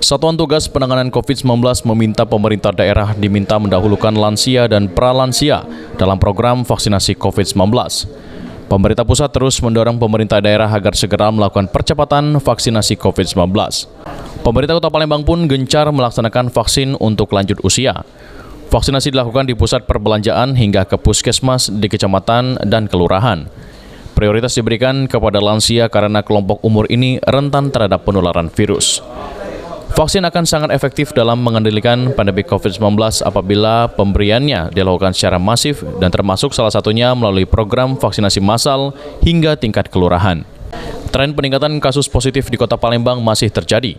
Satuan Tugas Penanganan COVID-19 meminta pemerintah daerah diminta mendahulukan lansia dan pralansia dalam program vaksinasi COVID-19. Pemerintah pusat terus mendorong pemerintah daerah agar segera melakukan percepatan vaksinasi COVID-19. Pemerintah Kota Palembang pun gencar melaksanakan vaksin untuk lanjut usia. Vaksinasi dilakukan di pusat perbelanjaan hingga ke puskesmas di kecamatan dan kelurahan. Prioritas diberikan kepada lansia karena kelompok umur ini rentan terhadap penularan virus. Vaksin akan sangat efektif dalam mengendalikan pandemi COVID-19 apabila pemberiannya dilakukan secara masif dan termasuk salah satunya melalui program vaksinasi massal hingga tingkat kelurahan. Tren peningkatan kasus positif di Kota Palembang masih terjadi,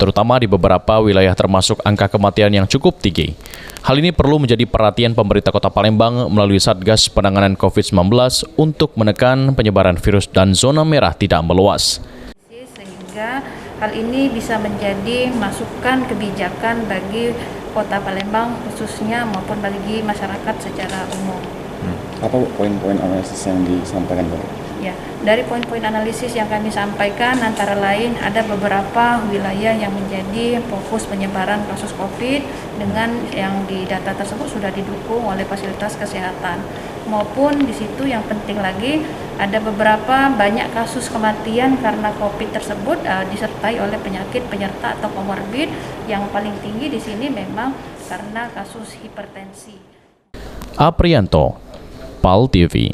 terutama di beberapa wilayah termasuk angka kematian yang cukup tinggi. Hal ini perlu menjadi perhatian pemerintah Kota Palembang melalui Satgas Penanganan COVID-19 untuk menekan penyebaran virus dan zona merah tidak meluas. Sehingga hal ini bisa menjadi masukan kebijakan bagi Kota Palembang khususnya maupun bagi masyarakat secara umum. Apa poin-poin analisis yang disampaikan, Pak? Ya, dari poin-poin analisis yang kami sampaikan antara lain ada beberapa wilayah yang menjadi fokus penyebaran kasus COVID dengan yang di data tersebut sudah didukung oleh fasilitas kesehatan. Maupun di situ yang penting lagi ada beberapa banyak kasus kematian karena COVID tersebut disertai oleh penyakit penyerta atau komorbid. Yang paling tinggi di sini memang karena kasus hipertensi. Aprianto, PAL TV.